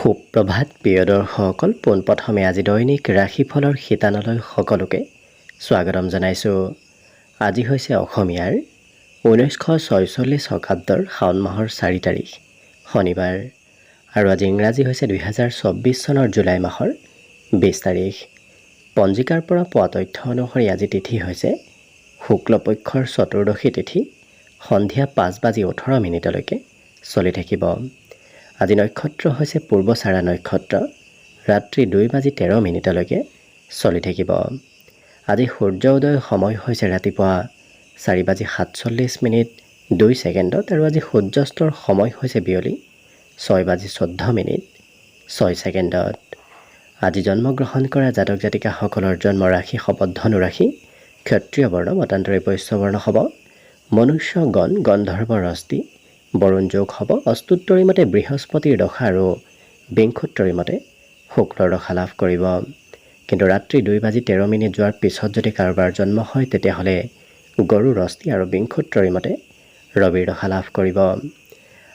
সুপ্ৰভাত প্ৰিয় দৰ্শকসকল, পোনপ্ৰথমে আজি দৈনিক ৰাশিফলৰ শিতানলৈ সকলোকে স্বাগতম জনাইছোঁ। আজি হৈছে অসমীয়াৰ 1946 শকাব্দৰ শাওণ মাহৰ 4 তাৰিখ শনিবাৰ আৰু আজি ইংৰাজী হৈছে 2024 চনৰ জুলাই মাহৰ 20 তাৰিখ। পঞ্জিকাৰ পৰা পোৱা তথ্য অনুসৰি আজি তিথি হৈছে শুক্লপক্ষৰ চতুৰ্দশী তিথি, সন্ধিয়া 5:18 চলি থাকিব। আজি নক্ষত্ৰ হৈছে পূৰ্বচাৰা নক্ষত্ৰ, ৰাত্ৰি 2:13 চলি থাকিব। আজি সূৰ্য উদয় সময় হৈছে ৰাতিপুৱা 4:47 আৰু আজি সূৰ্যাস্তৰ সময় হৈছে বিয়লি 6:14 আজি জন্মগ্ৰহণ কৰা জাতক জাতিকাসকলৰ জন্ম ৰাশি হ'ব ধনু ৰাশি, ক্ষত্ৰিয় বৰ্ণ মতান্তৰে বৈশ্য বৰ্ণ হ'ব, মনুষ্য গণ গন্ধৰ্ব ৰস্তি, বৰুণ যোগ হ'ব, অস্তুত্তৰী মতে বৃহস্পতিৰ দশা আৰু বিংশোত্তৰী মতে শুক্লৰ দশা লাভ কৰিব। কিন্তু ৰাত্ৰি 2:13 যোৱাৰ পিছত যদি কাৰোবাৰ জন্ম হয় তেতিয়াহ'লে গৰু ৰস্তি আৰু বিংশোত্তৰী মতে ৰবিৰ দশা লাভ কৰিব।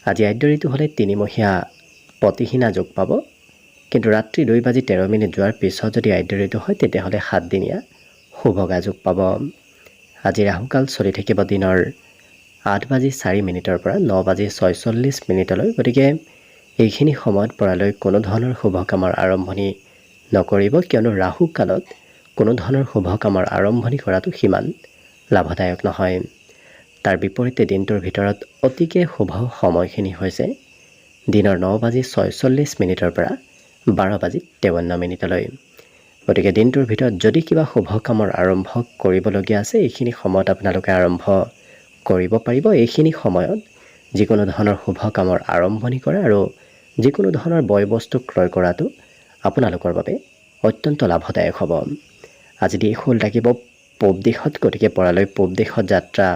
আজি আদ্য ঋতু হ'লে 3মহীয়া পতিহীনা যোগ পাব, কিন্তু ৰাত্ৰি 2:13 যোৱাৰ পিছত যদি আদ্য ঋতু হয় তেতিয়াহ'লে 7দিনীয়া শুভগা যোগ পাব। আজি ৰাহুকাল চলি থাকিব দিনৰ 8:04 পৰা 9:46 গতিকে এইখিনি সময়ত পৰালৈ কোনো ধৰণৰ শুভ কামৰ আৰম্ভণি নকৰিব, কিয়নো ৰাহু কালত কোনো ধৰণৰ শুভ কামৰ আৰম্ভণি কৰাটো সিমান লাভদায়ক নহয়। তাৰ বিপৰীতে দিনটোৰ ভিতৰত অতিকে শুভ সময়খিনি হৈছে দিনৰ 9:46 পৰা 12:53। গতিকে দিনটোৰ ভিতৰত যদি কিবা শুভ কামৰ আৰম্ভ কৰিবলগীয়া আছে এইখিনি সময়ত আপোনালোকে আৰম্ভ কৰিব পাৰিব। এইখিনি সময়ত যিকোনো ধৰণৰ শুভ কামৰ আৰম্ভণি কৰা আৰু যিকোনো ধৰণৰ বয় বস্তু ক্ৰয় কৰাটো আপোনালোকৰ বাবে অত্যন্ত লাভদায়ক হ'ব। আজি দিশ হ'ল থাকিব পূব দিশত, গতিকে পৰালৈ পূব দিশত যাত্ৰা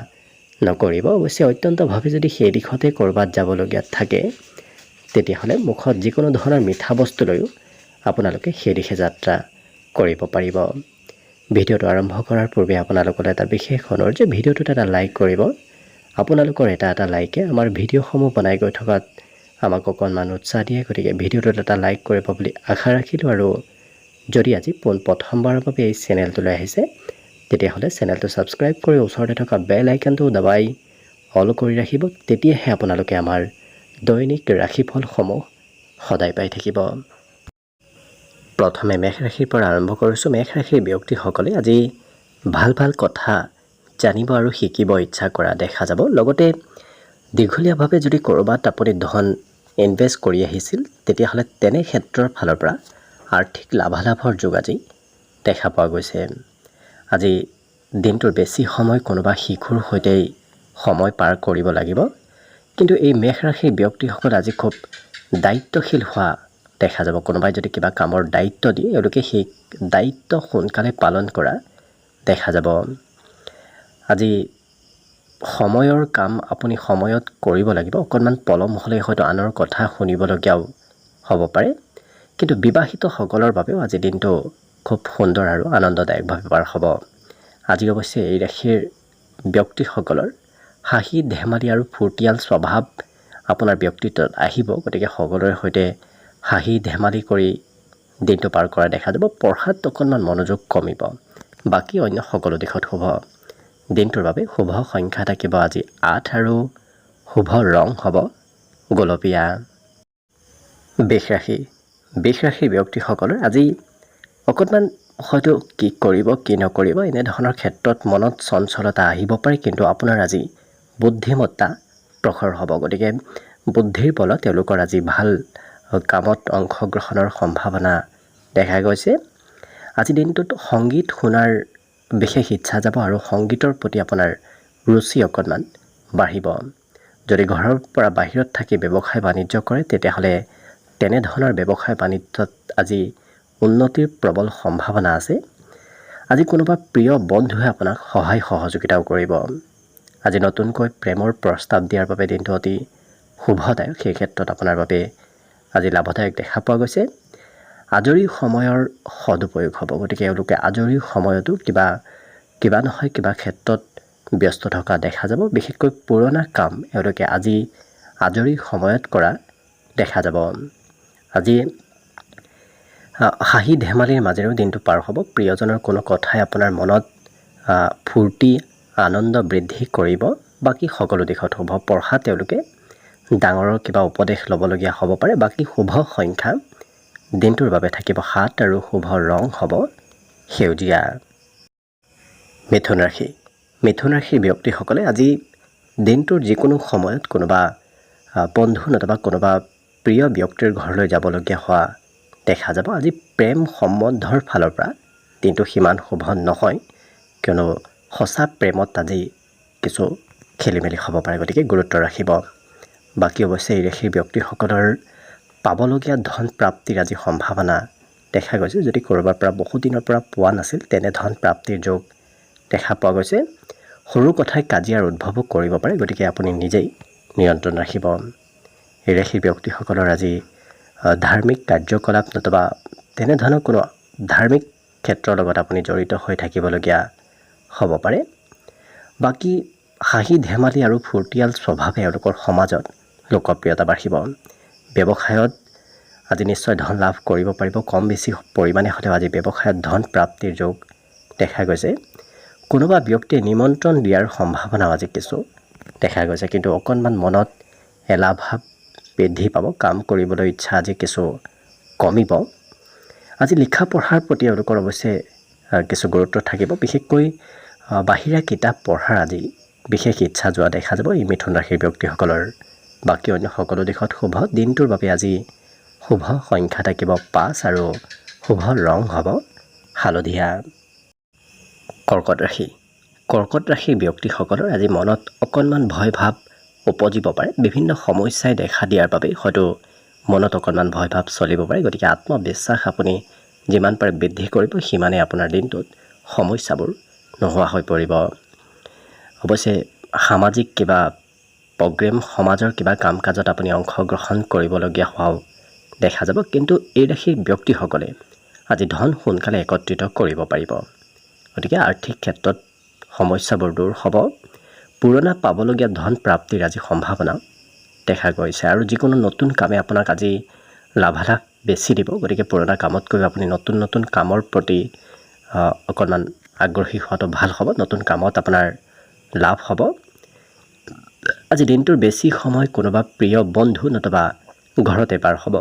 নকৰিব। অৱশ্যে অত্যন্তভাৱে যদি সেই দিশতে ক'ৰবাত যাবলগীয়া থাকে তেতিয়াহ'লে মুখত যিকোনো ধৰণৰ মিঠা বস্তু লৈও আপোনালোকে সেই দিশে যাত্ৰা কৰিব পাৰিব। ভিডিঅ'টো আৰম্ভ কৰাৰ পূৰ্বে আপোনালোকৰ এটা বিশেষ অনুৰোধ যে ভিডিঅ'টোত এটা লাইক কৰিব। আপোনালোকৰ এটা লাইকে আমাৰ ভিডিঅ'সমূহ বনাই গৈ থকাত আমাক অকণমান উৎসাহ দিয়ে, গতিকে ভিডিঅ'টোত এটা লাইক কৰিব বুলি আশা ৰাখিলোঁ। আৰু যদি আজি প্ৰথমবাৰৰ বাবে এই চেনেলটোলৈ আহিছে তেতিয়াহ'লে চেনেলটো ছাবস্ক্ৰাইব কৰি ওচৰতে থকা বেল আইকনটো দবাই অল কৰি ৰাখিব, তেতিয়াহে আপোনালোকে আমাৰ দৈনিক ৰাশিফলসমূহ সদায় পাই থাকিব। প্ৰথমে মেষ ৰাশিৰ পৰা আৰম্ভ কৰিছোঁ। মেষ ৰাশিৰ ব্যক্তিসকলে আজি ভাল ভাল কথা জানিব আৰু শিকিব ইচ্ছা কৰা দেখা যাব। লগতে দীঘলীয়াভাৱে যদি ক'ৰবাত আপুনি ধন ইনভেষ্ট কৰি আহিছিল তেতিয়াহ'লে তেনে ক্ষেত্ৰৰ ফালৰ পৰা আৰ্থিক লাভালাভৰ যোগ আজি দেখা পোৱা গৈছে। আজি দিনটোৰ বেছি সময় কোনোবা শিশুৰ সৈতে সময় পাৰ কৰিব লাগিব, কিন্তু এই মেষ ৰাশিৰ ব্যক্তিসকল আজি খুব দায়িত্বশীল হোৱা দেখা যাব। কোনোবাই যদি কিবা কামৰ দায়িত্ব দিয়ে এওঁলোকে সেই দায়িত্ব সোনকালে পালন কৰা দেখা যাব। আজি সময়ৰ কাম আপুনি সময়ত কৰিব লাগিব। অকণমান পলম হ'লে হয়তো আনৰ কথা শুনিবলগীয়াও হ'ব পাৰে, কিন্তু বিবাহিতসকলৰ বাবেও আজি দিনটো খুব সুন্দৰ আৰু আনন্দদায়কভাৱে পাৰ হ'ব। আজি অৱশ্যে এই ৰাশিৰ ব্যক্তিসকলৰ হাঁহি ধেমালি আৰু ফূৰ্তিয়াল স্বভাৱ আপোনাৰ ব্যক্তিত্বত আহিব, গতিকে সকলোৰে সৈতে হাঁহি ধেমালি কৰি দিনটো পাৰ কৰা দেখা যাব। পঢ়াত অকণমান মনোযোগ কমিব, বাকী অন্য সকলো দিশত শুভ। দিনটোৰ বাবে শুভ সংখ্যা থাকিব আজি 8 আৰু শুভ ৰং হ'ব গোলপীয়া। বৃষ ৰাশিৰ ব্যক্তিসকলৰ আজি অকণমান হয়তো কি কৰিব কি নকৰিব এনেধৰণৰ ক্ষেত্ৰত মনত চঞ্চলতা আহিব পাৰে, কিন্তু আপোনাৰ আজি বুদ্ধিমত্তা প্ৰখৰ হ'ব। গতিকে বুদ্ধিৰ বলত তেওঁলোকৰ আজি ভাল কামত অংশগ্ৰহণৰ সম্ভাৱনা দেখা গৈছে। আজি দিনটোত সংগীত শুনাৰ বিশেষ ইচ্ছা যাব আৰু সংগীতৰ প্ৰতি আপোনাৰ ৰুচি অকণমান বাঢ়িব। যদি ঘৰৰ পৰা বাহিৰত থাকি ব্যৱসায় বাণিজ্য কৰে তেতিয়াহ'লে তেনেধৰণৰ ব্যৱসায় বাণিজ্যত আজি উন্নতিৰ প্ৰবল সম্ভাৱনা আছে। আজি কোনোবা প্ৰিয় বন্ধুৱে আপোনাক সহায় সহযোগিতাও কৰিব। আজি নতুনকৈ প্ৰেমৰ প্ৰস্তাৱ দিয়াৰ বাবে দিনটো অতি শুভদায়ক, সেই ক্ষেত্ৰত আপোনাৰ বাবে আজি লাভদায়ক দেখা পোৱা গৈছে। আজৰি সময়ৰ সদুপয়োগ হ'ব, গতিকে এওঁলোকে আজৰি সময়তো কিবা নহয় কিবা ক্ষেত্ৰত ব্যস্ত থকা দেখা যাব। বিশেষকৈ পুৰণা কাম এওঁলোকে আজি আজৰি সময়ত কৰা দেখা যাব। আজি হাঁহি ধেমালিৰ মাজেৰেও দিনটো পাৰ হ'ব। প্ৰিয়জনৰ কোনো কথাই আপোনাৰ মনত ফূৰ্তি আনন্দ বৃদ্ধি কৰিব। বাকী সকলো দিশত শুভ। পঢ়া তেওঁলোকে ডাঙৰৰ কিবা উপদেশ ল'বলগীয়া হ'ব পাৰে। বাকী শুভ সংখ্যা দিনটোৰ বাবে থাকিব 7 আৰু শুভ ৰং হ'ব সেউজীয়া। মিথুন ৰাশি। মিথুন ৰাশিৰ ব্যক্তিসকলে আজি দিনটোৰ যিকোনো সময়ত কোনোবা বন্ধু নতুবা কোনোবা প্ৰিয় ব্যক্তিৰ ঘৰলৈ যাবলগীয়া হোৱা দেখা যাব। আজি প্ৰেম সম্বন্ধৰ ফালৰ পৰা দিনটো সিমান শুভ নহয়, কিয়নো সঁচা প্ৰেমত আজি কিছু খেলি মেলি হ'ব পাৰে, গতিকে গুৰুত্ব ৰাখিব। বাকী অৱশ্যে এই ৰাশিৰ ব্যক্তিসকলৰ পাবলগীয়া ধন প্ৰাপ্তিৰ আজি সম্ভাৱনা দেখা গৈছে। যদি ক'ৰবাৰ পৰা বহু দিনৰ পৰা পোৱা নাছিল তেনে ধন প্ৰাপ্তিৰ যোগ দেখা পোৱা গৈছে। সৰু কথাই কাজিয়াৰ উদ্ভৱো কৰিব পাৰে, গতিকে আপুনি নিজেই নিয়ন্ত্ৰণ ৰাখিব। এই ৰাশিৰ ব্যক্তিসকলৰ আজি ধাৰ্মিক কাৰ্যকলাপ নতুবা তেনেধৰণৰ কোনো ধাৰ্মিক ক্ষেত্ৰৰ লগত আপুনি জড়িত হৈ থাকিবলগীয়া হ'ব পাৰে। বাকী হাঁহি ধেমালি আৰু ফূৰ্তিয়াল স্বভাৱে এওঁলোকৰ সমাজত লোকপ্ৰিয়তা বাঢ়িব। ব্যৱসায়ত আজি নিশ্চয় ধন লাভ কৰিব পাৰিব। কম বেছি পৰিমাণে হ'লেও আজি ব্যৱসায়ত ধন প্ৰাপ্তিৰ যোগ দেখা গৈছে। কোনোবা ব্যক্তিয়ে নিমন্ত্ৰণ দিয়াৰ সম্ভাৱনাও আজি কিছু দেখা গৈছে, কিন্তু অকণমান মনত এলাহ ভাৱ বৃদ্ধি পাব। কাম কৰিবলৈ ইচ্ছা আজি কিছু কমিব। আজি লিখা পঢ়াৰ প্ৰতি এওঁলোকৰ অৱশ্যে কিছু গুৰুত্ব থাকিব। বিশেষকৈ বাহিৰা কিতাপ পঢ়াৰ আজি বিশেষ ইচ্ছা যোৱা দেখা যাব এই মিথুন ৰাশিৰ ব্যক্তিসকলৰ। বাকী অন্য সকলো দিশত শুভ। দিনটোৰ বাবে আজি শুভ সংখ্যা থাকিব 5 আৰু শুভ ৰং হ'ব হালধীয়া। কৰ্কট ৰাশি। কৰ্কট ৰাশিৰ ব্যক্তিসকলৰ আজি মনত অকণমান ভয় ভাৱ উপজিব পাৰে। বিভিন্ন সমস্যাই দেখা দিয়াৰ বাবে হয়তো মনত অকণমান ভয় ভাৱ চলিব পাৰে, গতিকে আত্মবিশ্বাস আপুনি যিমান পাৰে বৃদ্ধি কৰিব, সিমানেই আপোনাৰ দিনটোত সমস্যাবোৰ নোহোৱা হৈ পৰিব। অৱশ্যে সামাজিক কিবা প্ৰগ্ৰেম সমাজৰ কিবা কাম কাজত আপুনি অংশগ্ৰহণ কৰিবলগীয়া হোৱাও দেখা যাব, কিন্তু এই ৰাশিৰ ব্যক্তিসকলে আজি ধন সোনকালে একত্ৰিত কৰিব পাৰিব। গতিকে আৰ্থিক ক্ষেত্ৰত সমস্যাবোৰ দূৰ হ'ব। পুৰণা পাবলগীয়া ধন প্ৰাপ্তিৰ আজি সম্ভাৱনা দেখা গৈছে আৰু যিকোনো নতুন কামে আপোনাক আজি লাভালাভ বেছি দিব। গতিকে পুৰণা কামতকৈ আপুনি নতুন নতুন কামৰ প্ৰতি অকণমান আগ্ৰহী হোৱাটো ভাল হ'ব। নতুন কামত আপোনাৰ লাভ হ'ব। আজি দিনটোৰ বেছি সময় কোনোবা প্ৰিয় বন্ধু নতুবা ঘৰতে পাৰ হ'ব।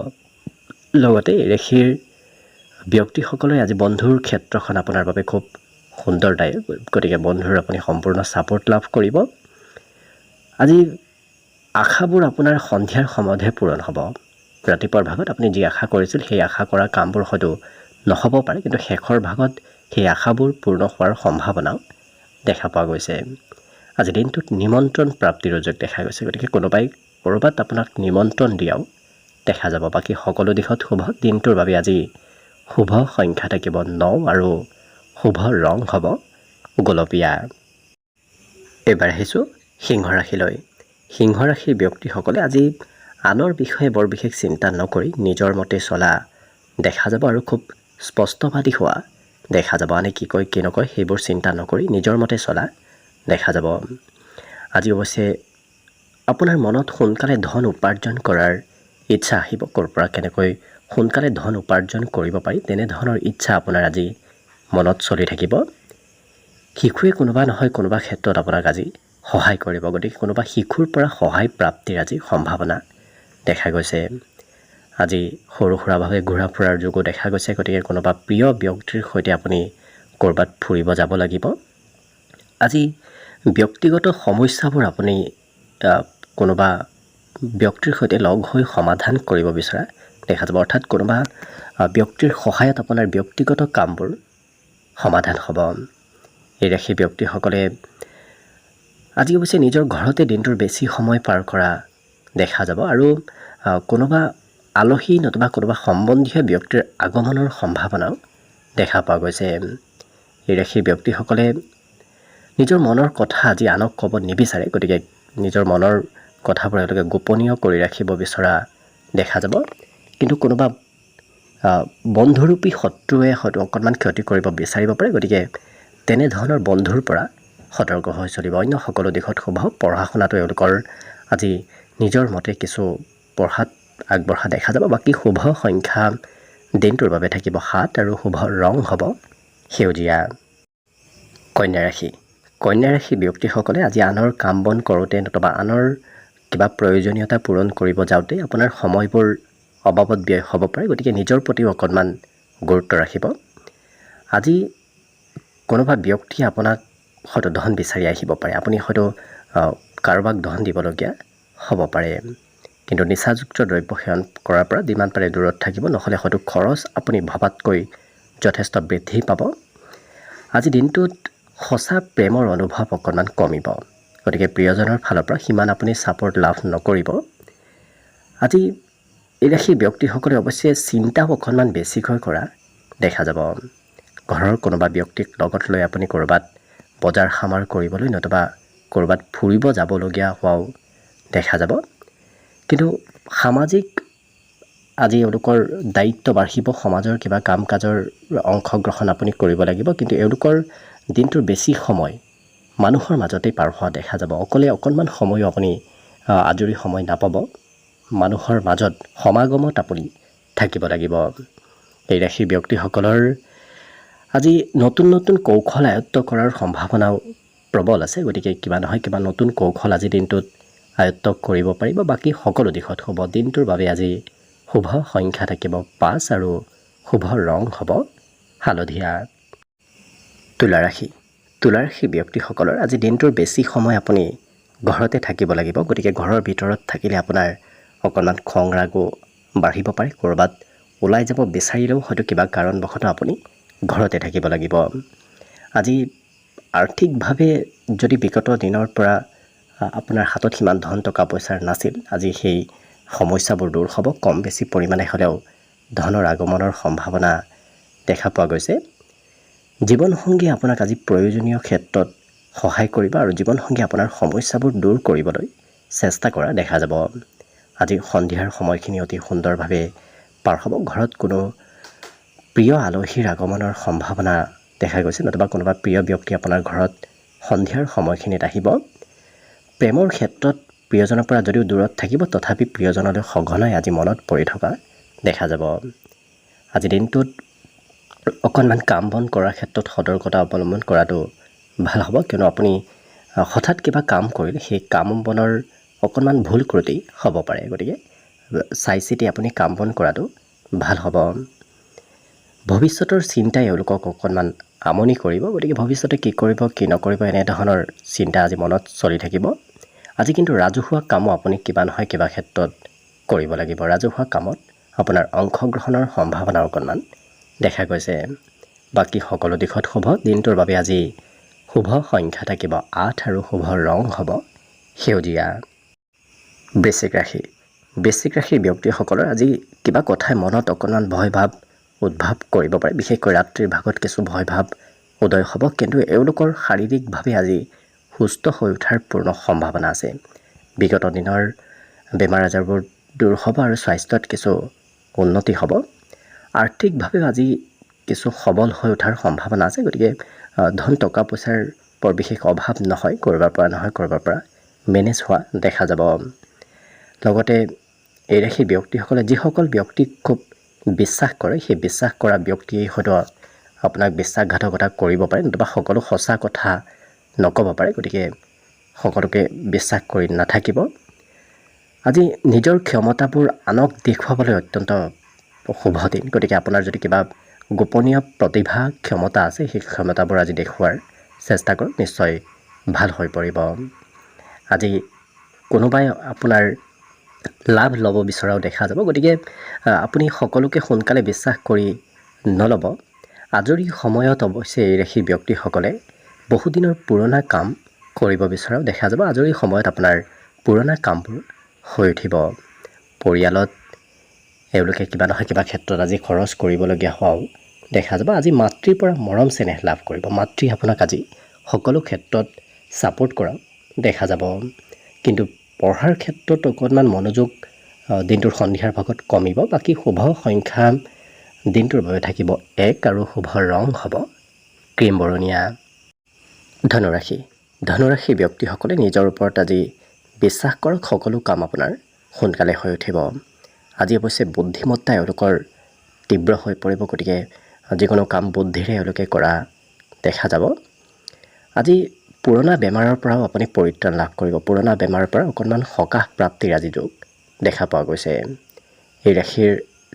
লগতে ৰাশিৰ ব্যক্তিসকলে আজি বন্ধুৰ ক্ষেত্ৰখন আপোনাৰ বাবে খুব সুন্দৰদায়ক, গতিকে বন্ধুৰ আপুনি সম্পূৰ্ণ ছাপোৰ্ট লাভ কৰিব। আজি আশাবোৰ আপোনাৰ সন্ধিয়াৰ সময়তহে পূৰণ হ'ব। ৰাতিপুৱাৰ ভাগত আপুনি যি আশা কৰিছিল সেই আশা কৰা কামবোৰ হয়তো নহ'ব পাৰে, কিন্তু শেষৰ ভাগত সেই আশাবোৰ পূৰ্ণ হোৱাৰ সম্ভাৱনাও দেখা পোৱা গৈছে। আজি দিনটোত নিমন্ত্ৰণ প্ৰাপ্তিৰ যোগ দেখা গৈছে, গতিকে কোনোবাই ক'ৰবাত আপোনাক নিমন্ত্ৰণ দিয়াও দেখা যাব। বাকী সকলো দিশত শুভ। দিনটোৰ বাবে আজি শুভ সংখ্যা থাকিব 9 আৰু শুভ ৰং হ'ব গোলপীয়া। এইবাৰ আহিছোঁ সিংহ ৰাশিলৈ। সিংহ ৰাশিৰ ব্যক্তিসকলে আজি আনৰ বিষয়ে বৰ বিশেষ চিন্তা নকৰি নিজৰ মতে চলা দেখা যাব আৰু খুব স্পষ্টবাদী হোৱা দেখা যাব। আনে কি কয় কি নকয় সেইবোৰ চিন্তা নকৰি নিজৰ মতে চলা দেখা যাব। আজি অৱশ্যে আপোনাৰ মনত সোনকালে ধন উপাৰ্জন কৰাৰ ইচ্ছা আহিব। ক'ৰ পৰা কেনেকৈ সোনকালে ধন উপাৰ্জন কৰিব পাৰি তেনেধৰণৰ ইচ্ছা আপোনাৰ আজি মনত চলি থাকিব। শিশুৱে কোনোবা নহয় কোনোবা ক্ষেত্ৰত আপোনাক আজি সহায় কৰিব, গতিকে কোনোবা শিশুৰ পৰা সহায় প্ৰাপ্তিৰ আজি সম্ভাৱনা দেখা গৈছে। আজি সৰু সুৰাভাৱে ঘূৰা ফুৰাৰ যোগো দেখা গৈছে, গতিকে কোনোবা প্ৰিয় ব্যক্তিৰ সৈতে আপুনি ক'ৰবাত ফুৰিব যাব লাগিব। আজি ব্যক্তিগত সমস্যাবোৰ আপুনি কোনোবা ব্যক্তিৰ সৈতে লগ হৈ সমাধান কৰিব বিচৰা দেখা যাব, অৰ্থাৎ কোনোবা ব্যক্তিৰ সহায়ত আপোনাৰ ব্যক্তিগত কামবোৰ সমাধান হ'ব। এই ৰাশিৰ ব্যক্তিসকলে আজি অৱশ্যে নিজৰ ঘৰতে দিনটোৰ বেছি সময় পাৰ কৰা দেখা যাব আৰু কোনোবা আলহী নতুবা কোনোবা সম্বন্ধীয় ব্যক্তিৰ আগমনৰ সম্ভাৱনাও দেখা পোৱা গৈছে। এই ৰাশিৰ ব্যক্তিসকলে নিজৰ মনৰ কথা আজি আনক ক'ব নিবিচাৰে, গতিকে নিজৰ মনৰ কথাবোৰ এওঁলোকে গোপনীয় কৰি ৰাখিব বিচৰা দেখা যাব। কিন্তু কোনোবা বন্ধুৰূপী শত্ৰুৱে হয়তো অকণমান ক্ষতি কৰিব বিচাৰিব পাৰে, গতিকে তেনেধৰণৰ বন্ধুৰ পৰা সতৰ্ক হৈ চলিব। অন্য সকলো দিশত শুভ। পঢ়া শুনাটো এওঁলোকৰ আজি নিজৰ মতে কিছু পঢ়াত আগবঢ়া দেখা যাব। বাকী শুভ সংখ্যা দিনটোৰ বাবে থাকিব 7 আৰু শুভ ৰং হ'ব সেউজীয়া। কন্যা ৰাশি। কন্যা ৰাশি ব্যক্তিসকলে আজি আনৰ কাম বন কৰোঁতে নতুবা আনৰ কিবা প্ৰয়োজনীয়তা পূৰণ কৰিব যাওঁতে আপোনাৰ সময়বোৰ অবাবত ব্যয় হ'ব পাৰে। গতিকে নিজৰ প্ৰতিও অকণমান গুৰুত্ব ৰাখিব। আজি কোনোবা ব্যক্তিয়ে আপোনাক হয়তো ধন বিচাৰি আহিব পাৰে। আপুনি হয়তো কাৰোবাক ধন দিবলগীয়া হ'ব পাৰে। কিন্তু নিচাযুক্ত দ্ৰব্য সেৱন কৰাৰ পৰা যিমান পাৰে দূৰত থাকিব, নহ'লে হয়তো খৰচ আপুনি ভবাতকৈ যথেষ্ট বৃদ্ধি পাব। আজি দিনটোত সঁচা প্ৰেমৰ অনুভৱ অকণমান কমিব। গতিকে প্ৰিয়জনৰ ফালৰ পৰা সিমান আপুনি ছাপোৰ্ট লাভ নকৰিব। আজি এই ৰাশিৰ ব্যক্তিসকলে অৱশ্যে চিন্তাও অকণমান বেছিকৈ কৰা দেখা যাব। ঘৰৰ কোনোবা ব্যক্তিক লগত লৈ আপুনি ক'ৰবাত বজাৰ সমাৰ কৰিবলৈ নতুবা ক'ৰবাত ফুৰিব যাবলগীয়া হোৱাও দেখা যাব। কিন্তু সামাজিক আজি এওঁলোকৰ দায়িত্ব বাঢ়িব। সমাজৰ কিবা কাম কাজৰ অংশগ্ৰহণ আপুনি কৰিব লাগিব। কিন্তু এওঁলোকৰ দিনটোৰ বেছি সময় মানুহৰ মাজতেই পাৰ হোৱা দেখা যাব। অকলে অকণমান সময়ো আপুনি আজৰি সময় নাপাব। মানুহৰ মাজত সমাগমত আপুনি থাকিব লাগিব। এই ৰাশিৰ ব্যক্তিসকলৰ আজি নতুন নতুন কৌশল আয়ত্ব কৰাৰ সম্ভাৱনাও প্ৰবল আছে। গতিকে কিবা নহয় কিবা নতুন কৌশল আজি দিনটোত আয়ত্ব কৰিব পাৰিব। বাকী সকলো দিশত শুভ। দিনটোৰ বাবে আজি শুভ সংখ্যা থাকিব 5 আৰু শুভ ৰং হ'ব হালধীয়া। তুলা ৰাশি। তুলা ৰাশি ব্যক্তিসকলৰ আজি দিনটোৰ বেছি সময় আপুনি ঘৰতে থাকিব লাগিব। গতিকে ঘৰৰ ভিতৰত থাকিলে আপোনাৰ অকণমান খং ৰাগো বাঢ়িব পাৰে। ক'ৰবাত ওলাই যাব বিচাৰিলেও হয়তো কিবা কাৰণবশতঃ আপুনি ঘৰতে থাকিব লাগিব। আজি আৰ্থিকভাৱে যদি বিগত দিনৰ পৰা আপোনাৰ হাতত সিমান ধন টকা পইচাৰ নাছিল, আজি সেই সমস্যাবোৰ দূৰ হ'ব। কম বেছি পৰিমাণে হ'লেও ধনৰ আগমনৰ সম্ভাৱনা দেখা পোৱা গৈছে। জীৱনসংগী আপোনাক আজি প্ৰয়োজনীয় ক্ষেত্ৰত সহায় কৰিব আৰু জীৱনসংগী আপোনাৰ সমস্যাবোৰ দূৰ কৰিবলৈ চেষ্টা কৰা দেখা যাব। আজি সন্ধিয়াৰ সময়খিনি অতি সুন্দৰভাৱে পাৰ হ'ব। ঘৰত কোনো প্ৰিয় আলহীৰ আগমনৰ সম্ভাৱনা দেখা গৈছে, নতুবা কোনোবা প্ৰিয় ব্যক্তি আপোনাৰ ঘৰত সন্ধিয়াৰ সময়খিনিত আহিব। প্ৰেমৰ ক্ষেত্ৰত প্ৰিয়জনৰ পৰা যদিও দূৰত থাকিব, তথাপি প্ৰিয়জনলৈ সঘনাই আজি মনত পৰি থকা দেখা যাব। আজি দিনটোত অকণমান কাম বন কৰাৰ ক্ষেত্ৰত সতৰ্কতা অৱলম্বন কৰাটো ভাল হ'ব। কিয়নো আপুনি হঠাৎ কিবা কাম কৰিলে সেই কাম বনৰ অকণমান ভুল ত্ৰুটি হ'ব পাৰে। গতিকে চাই চিতি আপুনি কাম বন কৰাটো ভাল হ'ব। ভৱিষ্যতৰ চিন্তাই এওঁলোকক অকণমান আমনি কৰিব। গতিকে ভৱিষ্যতে কি কৰিব কি নকৰিব এনেধৰণৰ চিন্তা আজি মনত চলি থাকিব। আজি কিন্তু ৰাজহুৱা কামো আপুনি কিবা নহয় কিবা ক্ষেত্ৰত কৰিব লাগিব। ৰাজহুৱা কামত আপোনাৰ অংশগ্ৰহণৰ সম্ভাৱনা অকণমান দেখা গৈছে। বাকী সকলো দিশত শুভ। দিনটোৰ বাবে আজি শুভ সংখ্যা থাকিব 8 আৰু শুভ ৰং হ'ব সেউজীয়া। বৃশ্চিক ৰাশি। বৃশ্চিক ৰাশিৰ ব্যক্তিসকলৰ আজি কিবা কথাই মনত অকণমান ভয় ভাৱ উদ্ভৱ কৰিব পাৰে। বিশেষকৈ ৰাত্ৰিৰ ভাগত কিছু ভয় ভাৱ উদয় হ'ব। কিন্তু এওঁলোকৰ শাৰীৰিকভাৱে আজি সুস্থ হৈ উঠাৰ পূৰ্ণ সম্ভাৱনা আছে। বিগত দিনৰ বেমাৰ আজাৰবোৰ দূৰ হ'ব আৰু স্বাস্থ্যত কিছু উন্নতি হ'ব। আৰ্থিকভাৱেও আজি কিছু সবল হৈ উঠাৰ সম্ভাৱনা আছে। গতিকে ধন টকা পইচাৰ বৰ বিশেষ অভাৱ নহয়। ক'ৰবাৰ পৰা নহয় ক'ৰবাৰ পৰা মেনেজ হোৱা দেখা যাব। লগতে এই ৰাশিৰ ব্যক্তিসকলে যিসকল ব্যক্তিক খুব বিশ্বাস কৰে, সেই বিশ্বাস কৰা ব্যক্তিয়ে হয়তো আপোনাক বিশ্বাসঘাতকতা কৰিব পাৰে, নতুবা সকলো সঁচা কথা নক'ব পাৰে। গতিকে সকলোকে বিশ্বাস কৰি নাথাকিব। আজি নিজৰ ক্ষমতাবোৰ আনক দেখুৱাবলৈ অত্যন্ত শুভ দিন। গতিকে আপোনাৰ যদি কিবা গোপনীয় প্ৰতিভা ক্ষমতা আছে, সেই ক্ষমতাবোৰ আজি দেখুওৱাৰ চেষ্টা কৰক, নিশ্চয় ভাল হৈ পৰিব। আজি কোনোবাই আপোনাৰ লাভ ল'ব বিচৰাও দেখা যাব। গতিকে আপুনি সকলোকে সোনকালে বিশ্বাস কৰি নল'ব। আজৰি সময়ত অৱশ্যে এই ৰাশিৰ ব্যক্তিসকলে বহুদিনৰ পুৰণা কাম কৰিব বিচৰাও দেখা যাব। আজৰি সময়ত আপোনাৰ পুৰণা কামবোৰ হৈ উঠিব। পৰিয়ালত এওঁলোকে কিবা নহয় কিবা ক্ষেত্ৰত আজি খৰচ কৰিবলগীয়া হোৱাও দেখা যাব। আজি মাতৃৰ পৰা মৰম চেনেহ লাভ কৰিব। মাতৃ আপোনাক আজি সকলো ক্ষেত্ৰত ছাপোৰ্ট কৰা দেখা যাব। কিন্তু পঢ়াৰ ক্ষেত্ৰত অকণমান মনোযোগ দিনটোৰ সন্ধিয়াৰ ভাগত কমিব। বাকী শুভ সংখ্যা দিনটোৰ বাবে থাকিব 1 আৰু শুভ ৰং হ'ব ক্ৰীম বৰণীয়া। ধনুৰাশি। ধনুৰাশি ব্যক্তিসকলে নিজৰ ওপৰত আজি বিশ্বাস কৰক, সকলো কাম আপোনাৰ সোনকালে হৈ উঠিব। আজি অৱশ্যে বুদ্ধিমত্তা এওঁলোকৰ তীব্ৰ হৈ পৰিব, গতিকে যিকোনো কাম বুদ্ধিৰে এওঁলোকে কৰা দেখা যাব। আজি পুৰণা বেমাৰৰ পৰাও আপুনি পৰিত্ৰাণ লাভ কৰিব। পুৰণা বেমাৰৰ পৰা অকণমান সকাহ প্ৰাপ্তিৰ আজি যোগ দেখা পোৱা গৈছে। এই ৰাশিৰ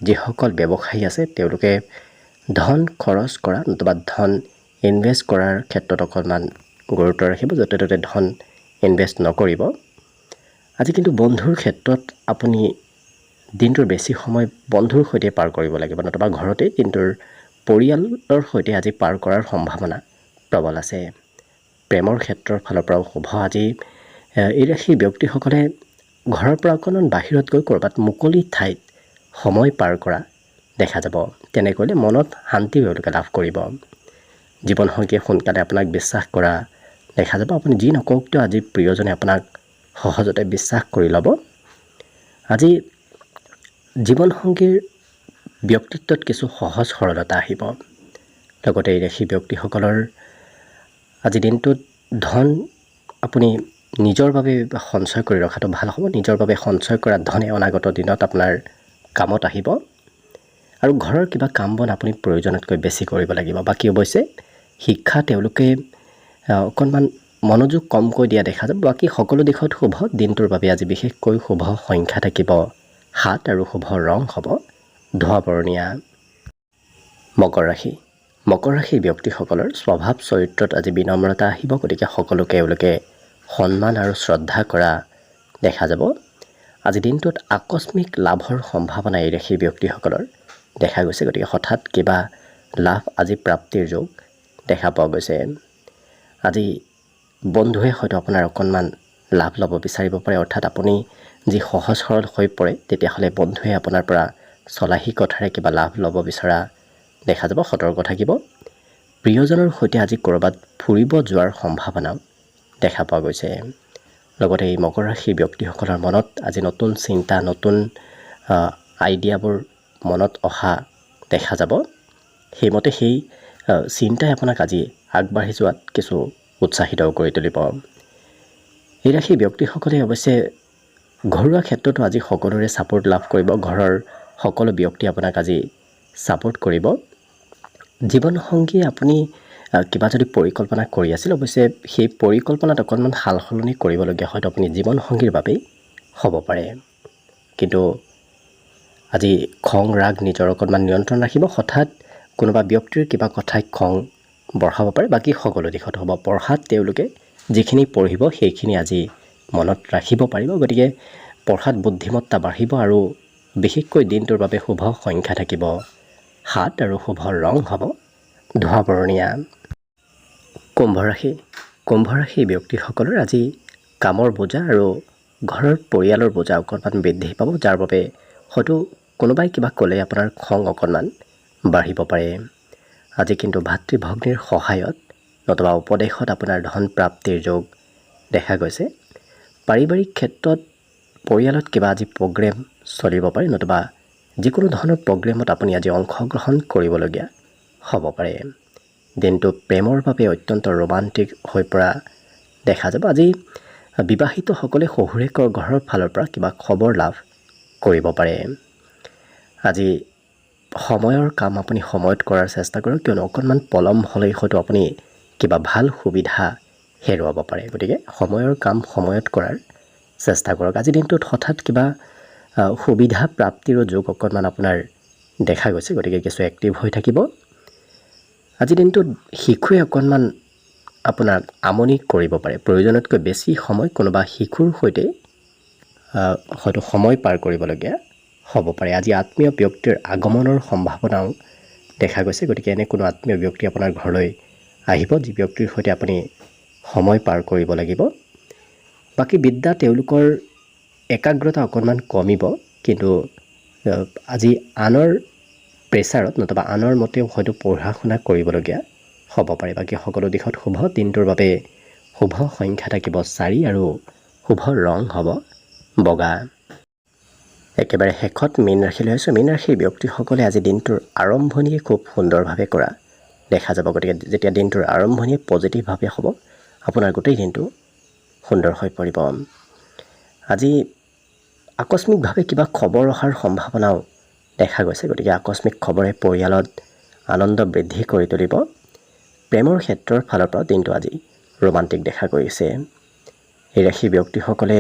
যিসকল ব্যৱসায়ী আছে তেওঁলোকে ধন খৰচ কৰা নতুবা ধন ইনভেষ্ট কৰাৰ ক্ষেত্ৰত অকণমান গুৰুত্ব ৰাখিব, য'তে ত'তে ধন ইনভেষ্ট নকৰিব। আজি কিন্তু বন্ধুৰ ক্ষেত্ৰত আপুনি দিনটোৰ বেছি সময় বন্ধুৰ সৈতে পাৰ কৰিব লাগিব, নতুবা ঘৰতেই দিনটোৰ পৰিয়ালৰ সৈতে আজি পাৰ কৰাৰ সম্ভাৱনা প্ৰবল আছে। প্ৰেমৰ ক্ষেত্ৰৰ ফালৰ পৰাও শুভ। আজি এই ৰাশিৰ ব্যক্তিসকলে ঘৰৰ পৰা অকণমান বাহিৰত গৈ ক'ৰবাত মুকলি ঠাইত সময় পাৰ কৰা দেখা যাব। তেনে কৰিলে মনত শান্তি তেওঁলোকে লাভ কৰিব। জীৱনসংগীয়ে সোনকালে আপোনাক বিশ্বাস কৰা দেখা যাব। আপুনি যি নকওক কিয় আজি প্ৰিয়জনে আপোনাক সহজতে বিশ্বাস কৰি ল'ব। আজি জীৱনসংগীৰ ব্যক্তিত্বত কিছু সহজ সৰলতা আহিব। লগতে এই ৰাশি ব্যক্তিসকলৰ আজি দিনটোত ধন আপুনি নিজৰ বাবে সঞ্চয় কৰি ৰখাটো ভাল হ'ব। নিজৰ বাবে সঞ্চয় কৰা ধনে অনাগত দিনত আপোনাৰ কামত আহিব। আৰু ঘৰৰ কিবা কাম বন আপুনি প্ৰয়োজনতকৈ বেছি কৰিব লাগিব। বাকী অৱশ্যে শিক্ষা তেওঁলোকে অকণমান মনোযোগ কমকৈ দিয়া দেখা যাব। বাকী সকলো দিশত শুভ। দিনটোৰ বাবে আজি বিশেষকৈ শুভ সংখ্যা থাকিব 7 আৰু শুভ ৰং হ'ব ধোঁৱা বৰণীয়া। মকৰ ৰাশি। মকৰ ৰাশিৰ ব্যক্তিসকলৰ স্বভাৱ চৰিত্ৰত আজি বিনম্ৰতা আহিব, গতিকে সকলোকে এওঁলোকে সন্মান আৰু শ্ৰদ্ধা কৰা দেখা যাব। আজি দিনটোত আকস্মিক লাভৰ সম্ভাৱনা এই ৰাশিৰ ব্যক্তিসকলৰ দেখা গৈছে, গতিকে হঠাৎ কিবা লাভ আজি প্ৰাপ্তিৰ যোগ দেখা পোৱা গৈছে। আজি বন্ধুৱে হয়তো আপোনাৰ অকণমান লাভ ল'ব বিচাৰিব পাৰে, অৰ্থাৎ আপুনি যি সহজ সৰল হৈ পৰে তেতিয়াহ'লে বন্ধুৱে আপোনাৰ পৰা চলাহী কথাৰে কিবা লাভ ল'ব বিচৰা দেখা যাব। সতৰ্ক থাকিব। প্ৰিয়জনৰ সৈতে আজি ক'ৰবাত ফুৰিব যোৱাৰ সম্ভাৱনাও দেখা পোৱা গৈছে। লগতে এই মকৰ ৰাশিৰ ব্যক্তিসকলৰ মনত আজি নতুন চিন্তা, নতুন আইডিয়াবোৰ মনত অহা দেখা যাব। সেইমতে সেই চিন্তাই আপোনাক আজি আগবাঢ়ি যোৱাত কিছু উৎসাহিত কৰি তুলিব। এই ৰাশিৰ ব্যক্তিসকলে অৱশ্যে ঘৰুৱা ক্ষেত্ৰতো আজি সকলোৰে ছাপোৰ্ট লাভ কৰিব। ঘৰৰ সকলো ব্যক্তি আপোনাক আজি ছাপোৰ্ট কৰিব। জীৱনসংগী আপুনি কিবা যদি পৰিকল্পনা কৰি আছিল, অৱশ্যে সেই পৰিকল্পনাত অকণমান সাল সলনি কৰিবলগীয়া হয়তো আপুনি জীৱনসংগীৰ বাবেই হ'ব পাৰে। কিন্তু আজি খং ৰাগ নিজৰ অকণমান নিয়ন্ত্ৰণ ৰাখিব। হঠাৎ কোনোবা ব্যক্তিৰ কিবা কথাই খং বঢ়াব পাৰে। বাকী সকলো দিশত হ'ব। পঢ়াত তেওঁলোকে যিখিনি পঢ়িব সেইখিনি আজি মনত ৰাখিব পাৰিব, গতিকে পঢ়াত বুদ্ধিমত্তা বাঢ়িব। আৰু বিশেষকৈ দিনটোৰ বাবে শুভ সংখ্যা থাকিব 7 আৰু শুভ ৰং হ'ব ধোঁৱা বৰণীয়া। কুম্ভ ৰাশি। কুম্ভ ৰাশিৰ ব্যক্তিসকলৰ আজি কামৰ বোজা আৰু ঘৰৰ পৰিয়ালৰ বোজা অকণমান বৃদ্ধি পাব, যাৰ বাবে হয়তো কোনোবাই কিবা ক'লে আপোনাৰ খং অকণমান বাঢ়িব পাৰে। আজি কিন্তু ভাতৃ ভগ্নীৰ সহায়ত নতুবা উপদেশত আপোনাৰ ধন প্ৰাপ্তিৰ যোগ দেখা গৈছে। পাৰিবাৰিক ক্ষেত্ৰত পৰিয়ালত কিবা আজি প্ৰগ্ৰেম চলিব পাৰে, নতুবা যিকোনো ধৰণৰ প্ৰগ্ৰেমত আপুনি আজি অংশগ্ৰহণ কৰিবলগীয়া হ'ব পাৰে। দিনটো প্ৰেমৰ বাবে অত্যন্ত ৰোমান্টিক হৈ পৰা দেখা যাব। আজি বিবাহিতসকলে শহুৰেকৰ ঘৰৰ ফালৰ পৰা কিবা খবৰ লাভ কৰিব পাৰে। আজি সময়ৰ কাম আপুনি সময়ত কৰাৰ চেষ্টা কৰক, কিয়নো অকণমান পলম হ'লেই হয়তো আপুনি কিবা ভাল সুবিধা হেৰুৱাব পাৰে। গতিকে সময়ৰ কাম সময়ত কৰাৰ চেষ্টা কৰক। আজি দিনটোত হঠাৎ কিবা সুবিধা প্ৰাপ্তিৰো যোগ অকণমান আপোনাৰ দেখা গৈছে, গতিকে কিছু এক্টিভ হৈ থাকিব। আজি দিনটোত শিশুৱে অকণমান আপোনাক আমনি কৰিব পাৰে। প্ৰয়োজনতকৈ বেছি সময় কোনোবা শিশুৰ সৈতে হয়তো সময় পাৰ কৰিবলগীয়া হ'ব পাৰে। আজি আত্মীয় ব্যক্তিৰ আগমনৰ সম্ভাৱনাও দেখা গৈছে, গতিকে এনে কোনো আত্মীয় ব্যক্তি আপোনাৰ ঘৰলৈ আহিব, যি ব্যক্তিৰ সৈতে আপুনি সময় পাৰ কৰিব লাগিব। বাকী বিদ্যা তেওঁলোকৰ একাগ্ৰতা অকণমান কমিব, কিন্তু আজি আনৰ প্ৰেছাৰত নতুবা আনৰ মতেও হয়তো পঢ়া শুনা কৰিবলগীয়া হ'ব পাৰে। বাকী সকলো দিশত শুভ। দিনটোৰ বাবে শুভ সংখ্যা থাকিব 4 আৰু শুভ ৰং হ'ব বগা। একেবাৰে শেষত মীন ৰাশিলৈ আছোঁ। মীন ৰাশিৰ ব্যক্তিসকলে আজি দিনটোৰ আৰম্ভণিয়ে খুব সুন্দৰভাৱে কৰা দেখা যাব, গতিকে যেতিয়া দিনটোৰ আৰম্ভণিয়ে পজিটিভভাৱে হ'ব, আপোনাৰ গোটেই দিনটো সুন্দৰ হৈ পৰিব। আজি আকস্মিকভাৱে কিবা খবৰ অহাৰ সম্ভাৱনাও দেখা গৈছে। গতিকে আকস্মিক খবৰে পৰিয়ালত আনন্দ বৃদ্ধি কৰি তুলিব। প্ৰেমৰ ক্ষেত্ৰৰ ফালৰ পৰা দিনটো আজি ৰোমান্টিক দেখা গৈছে। এই ৰাশি ব্যক্তিসকলে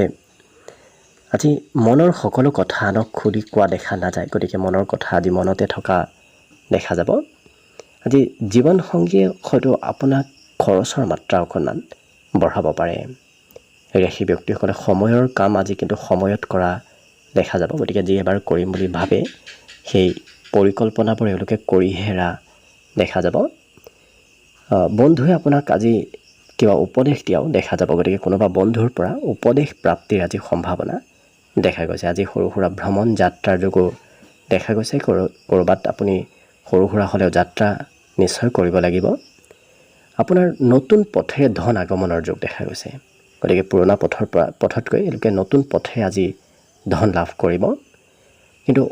আজি মনৰ সকলো কথা আনক খুলি কোৱা দেখা নাযায়। গতিকে মনৰ কথা আজি মনতে থকা দেখা যাব। আজি জীৱনসংগীয়ে হয়তো আপোনাক খৰচৰ মাত্ৰা অকণমান বঢ়াব পাৰে। এই ৰাশি ব্যক্তিসকলে সময়ৰ কাম আজি কিন্তু সময়ত কৰা দেখা যাব। গতিকে যি এবাৰ কৰিম বুলি ভাবে সেই পৰিকল্পনাবোৰ এওঁলোকে কৰিহে এৰা দেখা যাব। বন্ধুৱে আপোনাক আজি কিবা উপদেশ দিয়াও দেখা যাব। গতিকে কোনোবা বন্ধুৰ পৰা উপদেশ প্ৰাপ্তিৰ আজি সম্ভাৱনা দেখা গৈছে। আজি সৰু সুৰা ভ্ৰমণ যাত্ৰাৰ যোগো দেখা গৈছে। ক'ৰবাত আপুনি সৰু সুৰা হ'লেও যাত্ৰা নিশ্চয় কৰিব লাগিব। আপোনাৰ নতুন পথেৰে ধন আগমনৰ যোগ দেখা গৈছে। গতিকে পুৰণা পথতকৈ এওঁলোকে নতুন পথে আজি ধন লাভ কৰিব। কিন্তু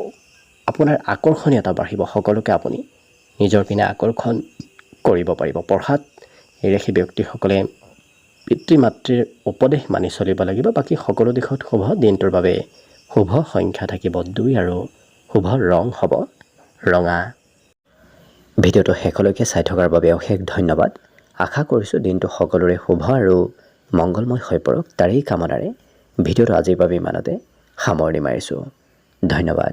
আপোনাৰ আকৰ্ষণীয়তা বাঢ়িব। সকলোকে আপুনি নিজৰ পিনে আকৰ্ষণ কৰিব পাৰিব। পঢ়াত এই ৰাশি ব্যক্তিসকলে পিতৃ মাতৃৰ উপদেশ মানি চলিব লাগিব। বাকী সকলো দিশত শুভ। দিনটোৰ বাবে শুভ সংখ্যা থাকিব 2 আৰু শুভ ৰং হ'ব ৰঙা। ভিডিঅ'টো শেষলৈকে চাই থকাৰ বাবে অশেষ ধন্যবাদ। আশা কৰিছোঁ দিনটো সকলোৰে শুভ আৰু মংগলময় হৈ পৰক। তাৰেই কামনাৰে ভিডিঅ'টো আজিৰ বাবে ইমানতে সামৰণি মাৰিছোঁ। ধন্যবাদ।